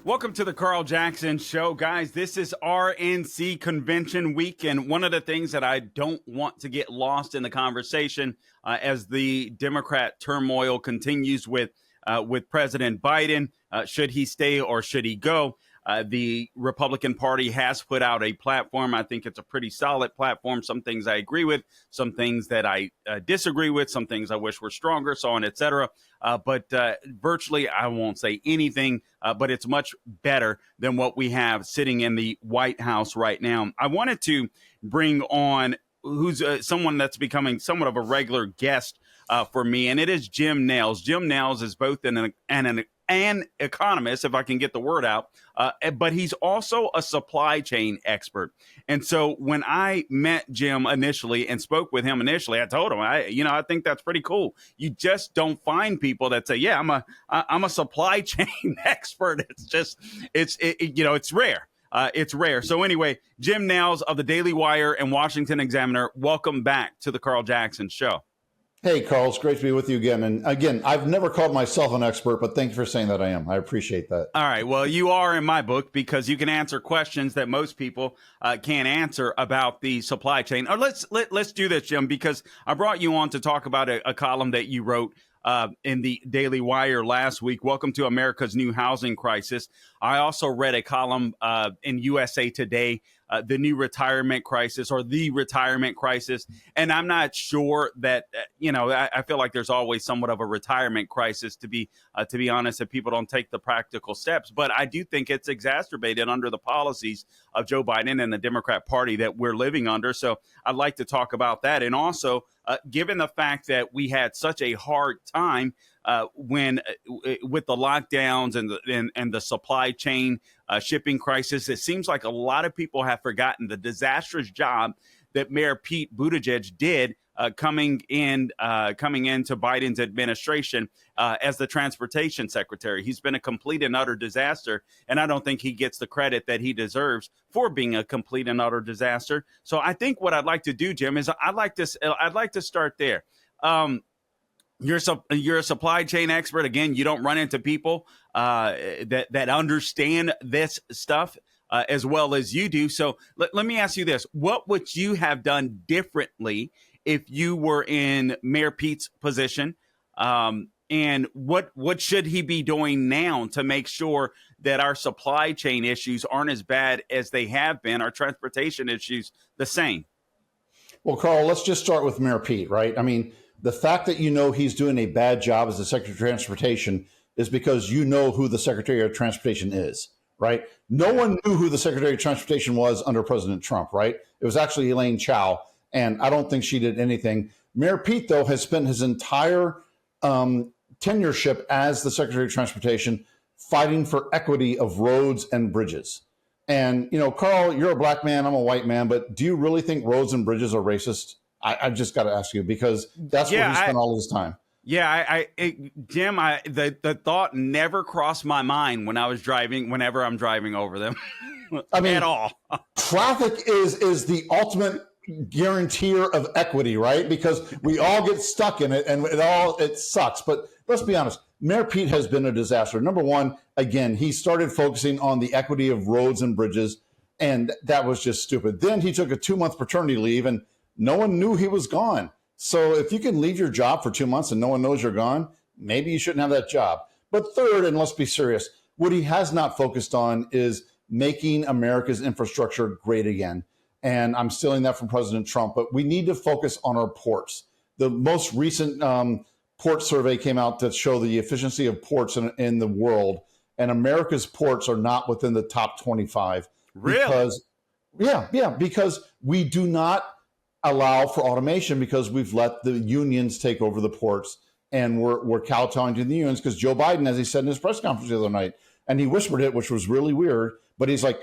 Welcome to the Carl Jackson Show, guys. This is RNC Convention Week, and one of the things that I don't want to get lost in the conversation as the Democrat turmoil continues with President Biden, should he stay or should he go? The Republican Party has put out a platform. I think it's a pretty solid platform. Some things I agree with, some things that I disagree with, some things I wish were stronger, so on, et cetera. But virtually, I won't say anything, but it's much better than what we have sitting in the White House right now. I wanted to bring on who's someone that's becoming somewhat of a regular guest for me, and it is Jim Nales. Jim Nales is both an economist, if I can get the word out, but he's also a supply chain expert. And so when I met Jim initially and spoke with him initially, I told him, I think that's pretty cool. You just don't find people that say, yeah, I'm a supply chain expert. It's rare. It's rare. So anyway, Jim Nales of the Daily Wire and Washington Examiner, welcome back to the Carl Jackson Show. Hey, Carl, it's great to be with you again. And again, I've never called myself an expert, but thank you for saying that I am. I appreciate that. All right. Well, you are in my book because you can answer questions that most people can't answer about the supply chain. Or let's do this, Jim, because I brought you on to talk about a column that you wrote in the Daily Wire last week. Welcome to America's New Housing Crisis. I also read a column in USA Today, the new retirement crisis or the retirement crisis. And I'm not sure that, I feel like there's always somewhat of a retirement crisis, to be honest, if people don't take the practical steps. But I do think it's exacerbated under the policies of Joe Biden and the Democrat Party that we're living under. So I'd like to talk about that. And also, given the fact that we had such a hard time when with the lockdowns and the supply chain shipping crisis, it seems like a lot of people have forgotten the disastrous job that Mayor Pete Buttigieg did coming into Biden's administration as the transportation secretary. He's been a complete and utter disaster, and I don't think he gets the credit that he deserves for being a complete and utter disaster. So I think what I'd like to do, Jim, is I'd like to start there. You're a supply chain expert. Again, you don't run into people that understand this stuff as well as you do. So let me ask you this. What would you have done differently if you were in Mayor Pete's position? And what should he be doing now to make sure that our supply chain issues aren't as bad as they have been, our transportation issues the same? Well, Carl, let's just start with Mayor Pete, right? I mean, the fact that he's doing a bad job as the Secretary of Transportation is because you know who the Secretary of Transportation is, right? No one knew who the Secretary of Transportation was under President Trump, right? It was actually Elaine Chao, and I don't think she did anything. Mayor Pete, though, has spent his entire tenureship as the Secretary of Transportation fighting for equity of roads and bridges. And, Carl, you're a black man, I'm a white man, but do you really think roads and bridges are racist? I've just got to ask you, because that's where he spent all his time. Yeah, Jim, the thought never crossed my mind whenever I'm driving over them. I mean, at all. Traffic is the ultimate guarantor of equity, right? Because we all get stuck in it and it sucks. But let's be honest, Mayor Pete has been a disaster. Number one, again, he started focusing on the equity of roads and bridges, and that was just stupid. Then he took a 2-month paternity leave, and no one knew he was gone. So if you can leave your job for 2 months and no one knows you're gone, maybe you shouldn't have that job. But third, and let's be serious, what he has not focused on is making America's infrastructure great again. And I'm stealing that from President Trump, but we need to focus on our ports. The most recent port survey came out to show the efficiency of ports in the world, and America's ports are not within the top 25. Really? Because we do not allow for automation, because we've let the unions take over the ports, and we're kowtowing to the unions because Joe Biden, as he said in his press conference the other night, and he whispered it, which was really weird, but he's like,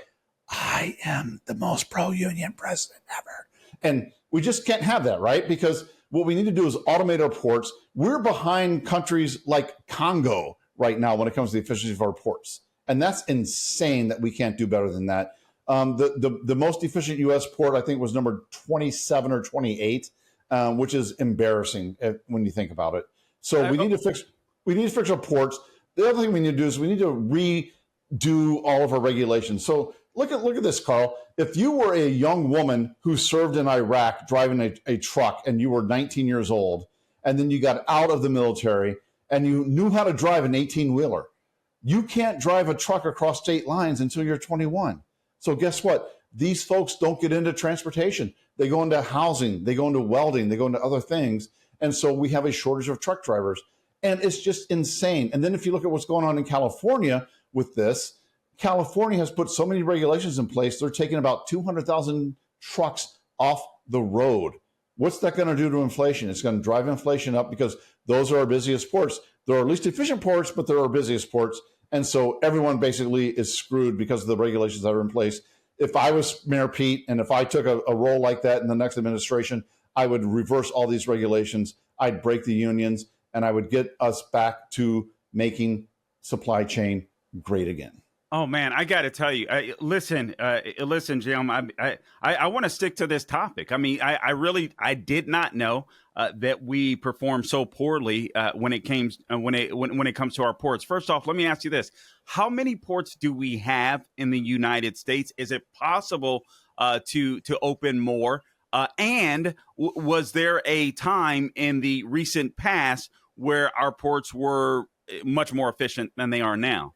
I am the most pro-union president ever. And we just can't have that, right? Because what we need to do is automate our ports. We're behind countries like Congo right now when it comes to the efficiency of our ports. And that's insane that we can't do better than that. The most efficient U.S. port, I think, was number 27 or 28, which is embarrassing when you think about it. So we need to fix our ports. The other thing we need to do is we need to do all of our regulations. So look at this, Carl. If you were a young woman who served in Iraq driving a truck and you were 19 years old, and then you got out of the military and you knew how to drive an 18-wheeler, you can't drive a truck across state lines until you're 21. So guess what? These folks don't get into transportation. They go into housing, they go into welding, they go into other things. And so we have a shortage of truck drivers. And it's just insane. And then if you look at what's going on in California with this, California has put so many regulations in place, they're taking about 200,000 trucks off the road. What's that going to do to inflation? It's going to drive inflation up because those are our busiest ports. They're our least efficient ports, but they're our busiest ports. And so everyone basically is screwed because of the regulations that are in place. If I was Mayor Pete and if I took a role like that in the next administration, I would reverse all these regulations. I'd break the unions and I would get us back to making supply chain great again. Oh man, I got to tell you, listen, Jim. I want to stick to this topic. I mean, I did not know that we perform so poorly when it comes to our ports. First off, let me ask you this: how many ports do we have in the United States? Is it possible to open more? And was there a time in the recent past where our ports were much more efficient than they are now?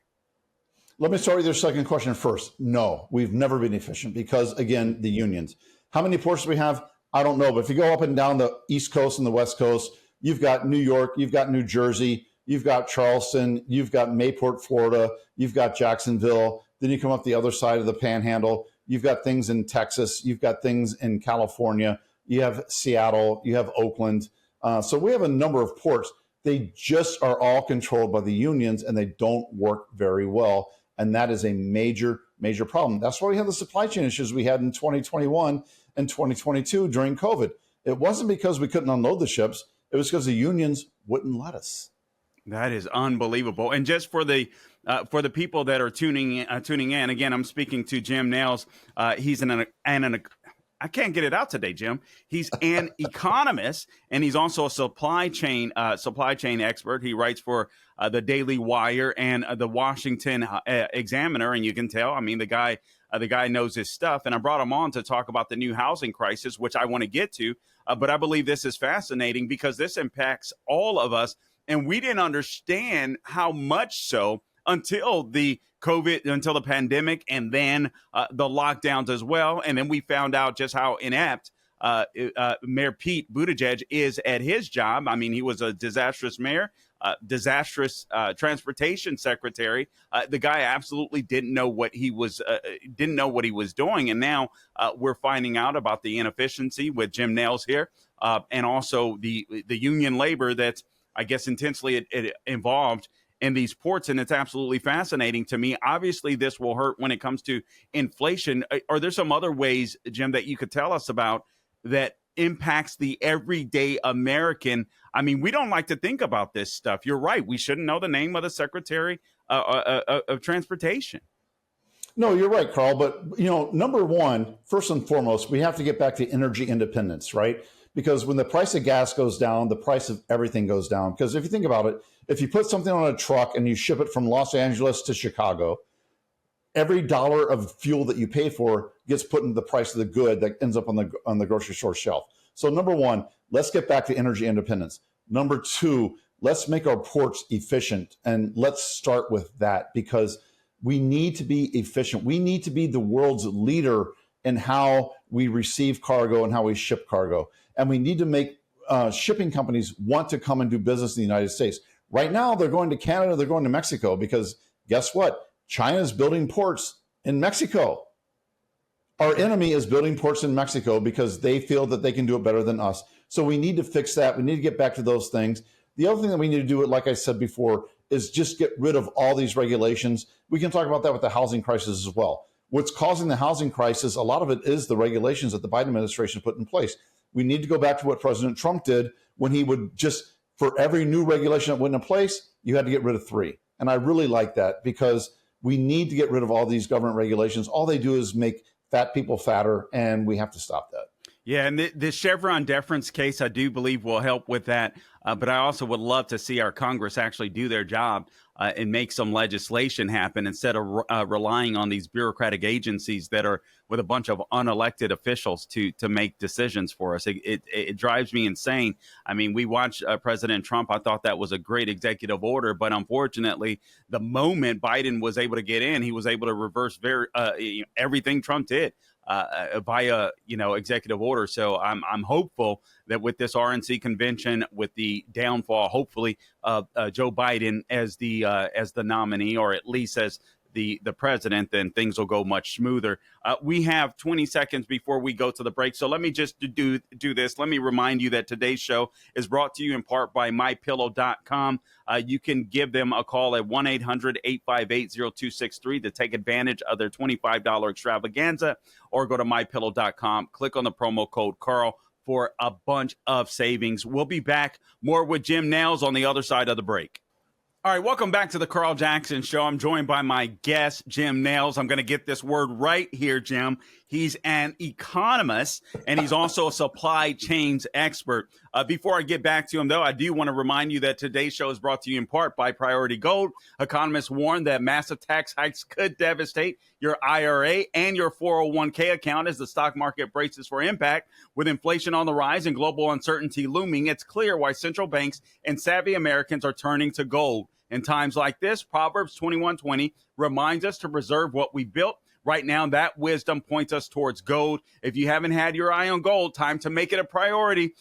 Let me start with your second question first. No, we've never been efficient because, again, the unions. How many ports do we have? I don't know. But if you go up and down the East Coast and the West Coast, you've got New York, you've got New Jersey, you've got Charleston, you've got Mayport, Florida, you've got Jacksonville. Then you come up the other side of the Panhandle. You've got things in Texas. You've got things in California. You have Seattle. You have Oakland. So we have a number of ports. They just are all controlled by the unions, and they don't work very well. And that is a major, major problem. That's why we have the supply chain issues we had in 2021 and 2022 during COVID. It wasn't because we couldn't unload the ships. It was because the unions wouldn't let us. That is unbelievable. And just for the people that are tuning in, again, I'm speaking to Jim Nails. He's an I can't get it out today, Jim. He's an economist, and he's also a supply chain expert. He writes for the Daily Wire and the Washington Examiner, and you can tell. I mean, the guy knows his stuff. And I brought him on to talk about the new housing crisis, which I want to get to. But I believe this is fascinating because this impacts all of us, and we didn't understand how much so until the pandemic, and then the lockdowns as well. And then we found out just how inept Mayor Pete Buttigieg is at his job. I mean, he was a disastrous mayor, disastrous transportation secretary. The guy absolutely didn't know what he was doing. And now we're finding out about the inefficiency with Jim Nails here, and also the union labor that's, I guess, intensely involved in these ports. And it's absolutely fascinating to me. Obviously, this will hurt when it comes to inflation. Are there some other ways, Jim, that you could tell us about that impacts the everyday American? I mean, we don't like to think about this stuff. You're right. We shouldn't know the name of the Secretary of Transportation. No, you're right, Carl. But, number one, first and foremost, we have to get back to energy independence, right? Because when the price of gas goes down, the price of everything goes down. Because if you think about it, if you put something on a truck and you ship it from Los Angeles to Chicago, every dollar of fuel that you pay for gets put into the price of the good that ends up on the grocery store shelf. So number one, let's get back to energy independence. Number two, let's make our ports efficient. And let's start with that because we need to be efficient. We need to be the world's leader in how we receive cargo and how we ship cargo. And we need to make shipping companies want to come and do business in the United States. Right now, they're going to Canada, they're going to Mexico because guess what? China's building ports in Mexico. Our enemy is building ports in Mexico because they feel that they can do it better than us. So we need to fix that. We need to get back to those things. The other thing that we need to do, like I said before, is just get rid of all these regulations. We can talk about that with the housing crisis as well. What's causing the housing crisis, a lot of it is the regulations that the Biden administration put in place. We need to go back to what President Trump did when he would just, for every new regulation that went in place, you had to get rid of 3. And I really like that because we need to get rid of all these government regulations. All they do is make fat people fatter, and we have to stop that. Yeah, and the Chevron deference case, I do believe, will help with that. But I also would love to see our Congress actually do their job and make some legislation happen instead of relying on these bureaucratic agencies that are with a bunch of unelected officials to make decisions for us. It drives me insane. I mean, we watched President Trump. I thought that was a great executive order, but unfortunately, the moment Biden was able to get in, he was able to reverse everything Trump did via executive order. So I'm hopeful that with this RNC convention, with the downfall, hopefully of Joe Biden as the nominee, or at least as the president, then things will go much smoother. We have 20 seconds before we go to the break. So let me just do this. Let me remind you that today's show is brought to you in part by MyPillow.com. You can give them a call at 1-800-858-0263 to take advantage of their $25 extravaganza, or go to MyPillow.com, click on the promo code Carl for a bunch of savings. We'll be back more with Jim Nails on the other side of the break. All right, welcome back to the Carl Jackson Show. I'm joined by my guest, Jim Nails. I'm going to get this word right here, Jim. He's an economist, and he's also a supply chains expert. Before I get back to him, though, I do want to remind you that today's show is brought to you in part by Priority Gold. Economists warn that massive tax hikes could devastate your IRA and your 401k account as the stock market braces for impact. With inflation on the rise and global uncertainty looming, it's clear why central banks and savvy Americans are turning to gold. In times like this, Proverbs 21:20 reminds us to preserve what we built. Right now, that wisdom points us towards gold. If you haven't had your eye on gold, time to make it a priority.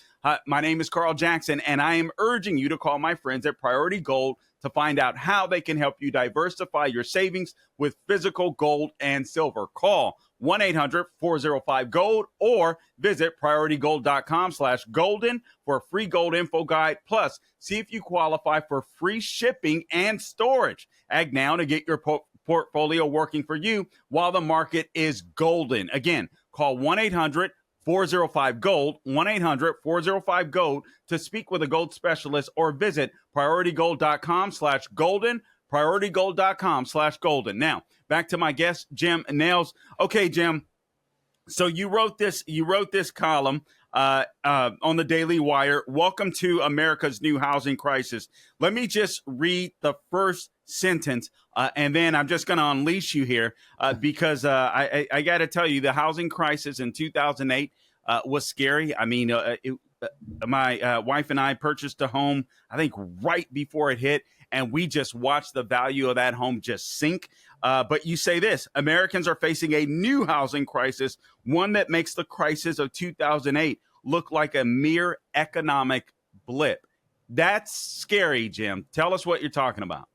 My name is Carl Jackson, and I am urging you to call my friends at Priority Gold to find out how they can help you diversify your savings with physical gold and silver. Call 1-800-405-GOLD or visit PriorityGold.com/golden for a free gold info guide. Plus, see if you qualify for free shipping and storage. Act now to get your portfolio working for you while the market is golden. Again, call 1-800-405-GOLD, 1-800-405-GOLD to speak with a gold specialist, or visit PriorityGold.com/golden, PriorityGold.com/golden. Now, back to my guest, Jim Nails. Okay, Jim. So you wrote this column on the Daily Wire. Welcome to America's new housing crisis. Let me just read the first sentence, and then I'm just going to unleash you here because I got to tell you, the housing crisis in 2008 was scary. I mean, my wife and I purchased a home, I think, right before it hit, and we just watched the value of that home just sink. But you say this: Americans are facing a new housing crisis, one that makes the crisis of 2008 look like a mere economic blip. That's scary, Jim. Tell us what you're talking about.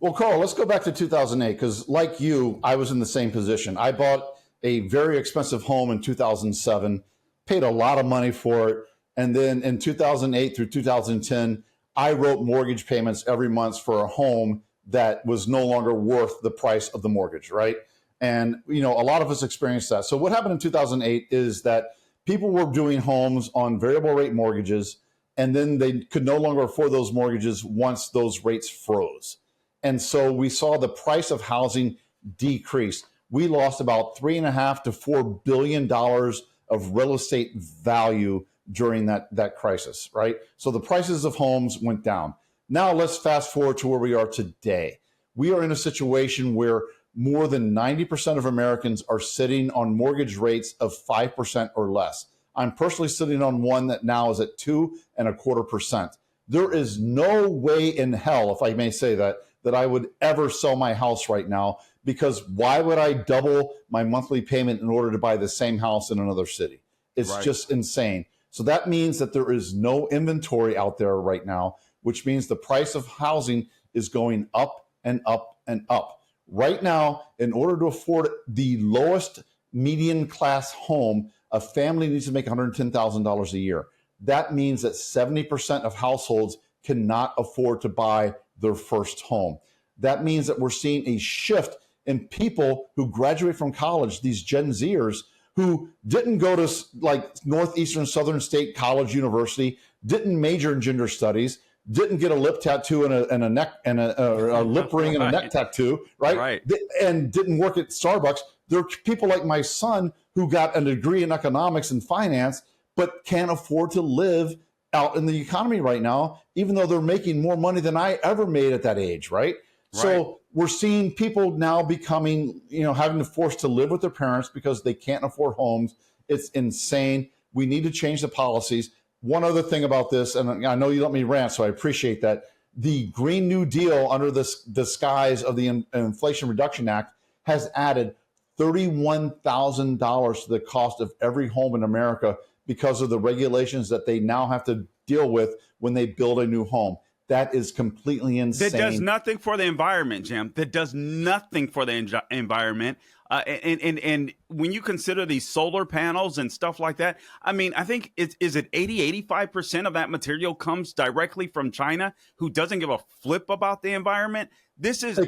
Well, Carl, let's go back to 2008, because like you, I was in the same position. I bought a very expensive home in 2007, paid a lot of money for it. And then in 2008 through 2010, I wrote mortgage payments every month for a home that was no longer worth the price of the mortgage, right? And, a lot of us experienced that. So what happened in 2008 is that people were doing homes on variable rate mortgages, and then they could no longer afford those mortgages once those rates froze. And so we saw the price of housing decrease. We lost about $3.5 to $4 billion of real estate value during that crisis, right? So the prices of homes went down. Now let's fast forward to where we are today. We are in a situation where more than 90% of Americans are sitting on mortgage rates of 5% or less. I'm personally sitting on one that now is at 2.25%. There is no way in hell, if I may say that I would ever sell my house right now, because why would I double my monthly payment in order to buy the same house in another city? It's just insane. So that means that there is no inventory out there right now, which means the price of housing is going up and up and up. Right now, in order to afford the lowest median class home, a family needs to make $110,000 a year. That means that 70% of households cannot afford to buy their first home. That means that we're seeing a shift in people who graduate from college, these Gen Zers who didn't go to like Northeastern Southern State College University, didn't major in gender studies, didn't get a lip tattoo and a neck and a lip ring and a neck tattoo, right? And didn't work at Starbucks. There are people like my son who got a degree in economics and finance, but can't afford to live out in the economy right now, even though they're making more money than I ever made at that age, right? So we're seeing people now becoming, having to force to live with their parents because they can't afford homes. It's insane. We need to change the policies. One other thing about this, and I know you let me rant, so I appreciate that. The Green New Deal, under the disguise of the Inflation Reduction Act, has added $31,000 to the cost of every home in America because of the regulations that they now have to deal with when they build a new home. That is completely insane. That does nothing for the environment, Jim. That does nothing for the environment. And when you consider these solar panels and stuff like that, I mean, I think is it 85% of that material comes directly from China, who doesn't give a flip about the environment. This is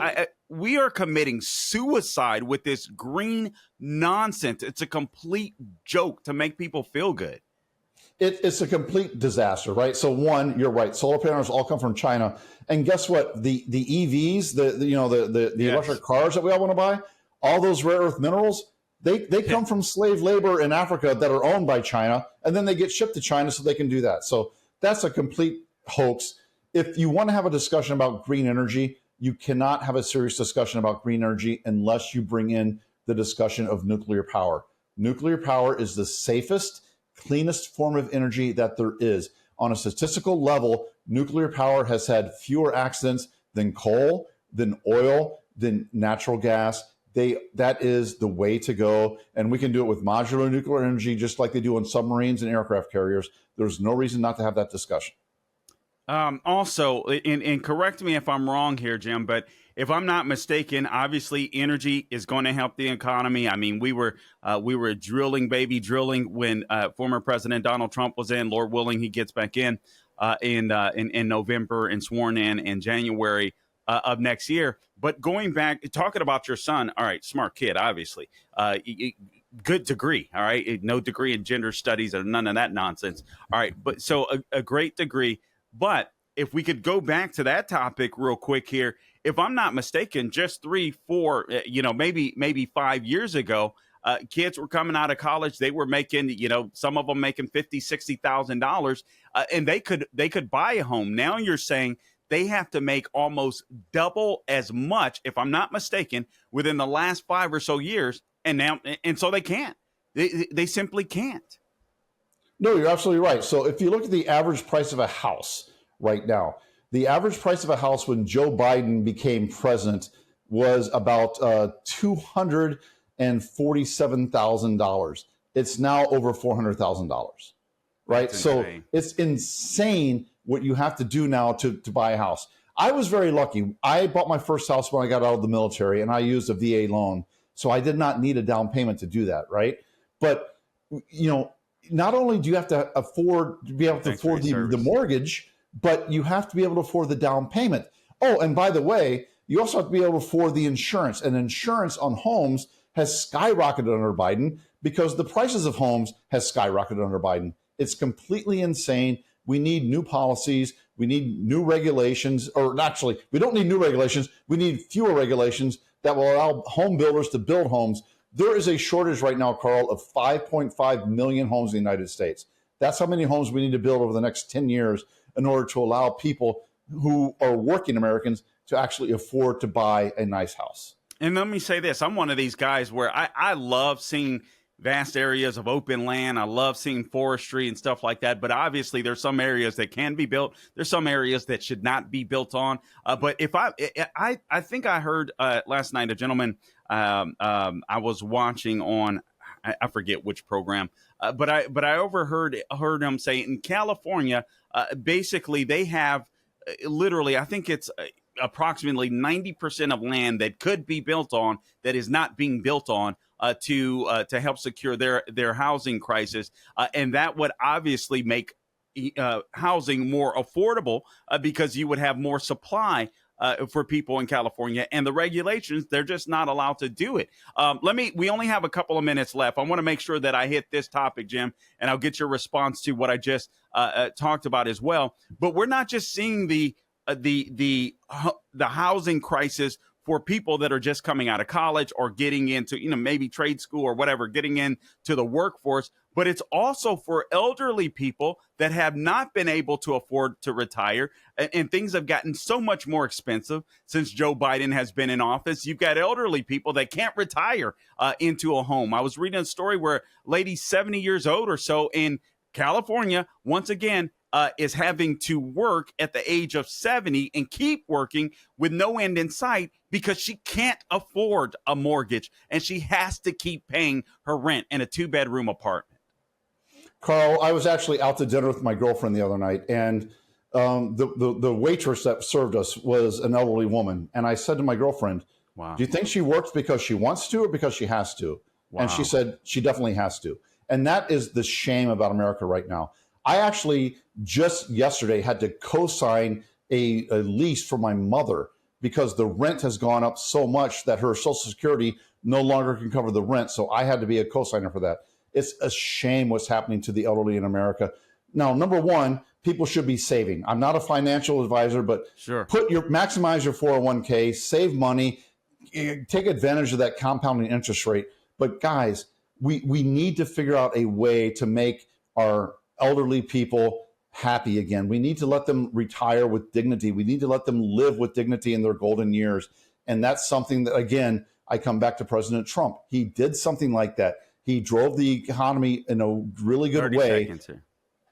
we are committing suicide with this green nonsense. It's a complete joke to make people feel good. It's a complete disaster, right? So one, you're right. Solar panels all come from China, and guess what? The EVs, the electric cars that we all want to buy, all those rare earth minerals, they come from slave labor in Africa that are owned by China, and then they get shipped to China so they can do that. So that's a complete hoax. If you want to have a discussion about green energy, you cannot have a serious discussion about green energy unless you bring in the discussion of nuclear power. Nuclear power is the safest, cleanest form of energy that there is. On a statistical level, nuclear power has had fewer accidents than coal, than oil, than natural gas. That is the way to go. And we can do it with modular nuclear energy, just like they do on submarines and aircraft carriers. There's no reason not to have that discussion. Also, and correct me if I'm wrong here, Jim, but if I'm not mistaken, obviously energy is going to help the economy. I mean, we were drilling when former President Donald Trump was in. Lord willing, he gets back in November and sworn in January of next year. But going back, talking about your son, all right, smart kid, obviously. Good degree, all right? No degree in gender studies or none of that nonsense. All right, but so a great degree. But if we could go back to that topic real quick here, if I'm not mistaken, just 3, 4, maybe 5 years ago, kids were coming out of college. They were making, some of them making $50,000, $60,000, and they could buy a home. Now you're saying they have to make almost double as much, if I'm not mistaken, within the last 5 or so years, and so they can't. They simply can't. No, you're absolutely right. So if you look at the average price of a house right now, the average price of a house when Joe Biden became president was about $247,000. It's now over $400,000, right? So it's insane what you have to do now to buy a house. I was very lucky. I bought my first house when I got out of the military, and I used a VA loan. So I did not need a down payment to do that, right? But, not only do you have to be able to afford the mortgage, but you have to be able to afford the down payment. Oh, and by the way, you also have to be able to afford the insurance. And insurance on homes has skyrocketed under Biden because the prices of homes has skyrocketed under Biden. It's completely insane. We need new policies. We need new regulations, or actually, we don't need new regulations. We need fewer regulations that will allow home builders to build homes. There is a shortage right now, Carl, of 5.5 million homes in the United States. That's how many homes we need to build over the next 10 years in order to allow people who are working Americans to actually afford to buy a nice house. And let me say this. I'm one of these guys where I love seeing vast areas of open land. I love seeing forestry and stuff like that. But obviously, there's some areas that can be built. There's some areas that should not be built on. But if I think I heard last night a gentleman I was watching on, I forget which program, but I overheard him say in California, basically they have literally, I think it's approximately 90% of land that could be built on that is not being built on to help secure their housing crisis, and that would obviously make housing more affordable because you would have more supply for people in California, and the regulations, they're just not allowed to do it. We only have a couple of minutes left. I want to make sure that I hit this topic, Jim, and I'll get your response to what I just talked about as well. But we're not just seeing the housing crisis for people that are just coming out of college or getting into, maybe trade school or whatever, getting into the workforce. but it's also for elderly people that have not been able to afford to retire. And things have gotten so much more expensive since Joe Biden has been in office. You've got elderly people that can't retire into a home. I was reading a story where a lady 70 years old or so in California, once again, is having to work at the age of 70 and keep working with no end in sight because she can't afford a mortgage and she has to keep paying her rent in a 2-bedroom apartment. Carl, I was actually out to dinner with my girlfriend the other night, and the waitress that served us was an elderly woman. And I said to my girlfriend, Wow. Do you think she works because she wants to or because she has to? Wow. And she said she definitely has to. And that is the shame about America right now. I actually just yesterday had to co-sign a lease for my mother because the rent has gone up so much that her Social Security no longer can cover the rent. So I had to be a co-signer for that. It's a shame what's happening to the elderly in America. Now, number one, people should be saving. I'm not a financial advisor, but Sure. maximize your 401k, save money, take advantage of that compounding interest rate. But guys, we need to figure out a way to make our elderly people happy again. We need to let them retire with dignity. We need to let them live with dignity in their golden years. And that's something that, again, I come back to President Trump. He did something like that. He drove the economy in a really good way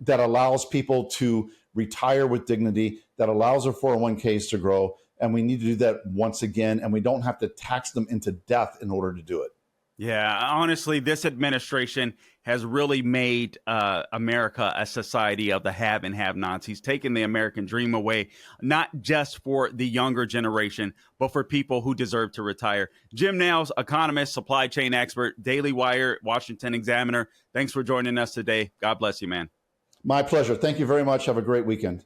that allows people to retire with dignity, that allows their 401ks to grow. And we need to do that once again. And we don't have to tax them into death in order to do it. Yeah, honestly, this administration has really made America a society of the have and have-nots. He's taken the American dream away, not just for the younger generation, but for people who deserve to retire. Jim Nails, economist, supply chain expert, Daily Wire, Washington Examiner. Thanks for joining us today. God bless you, man. My pleasure. Thank you very much. Have a great weekend.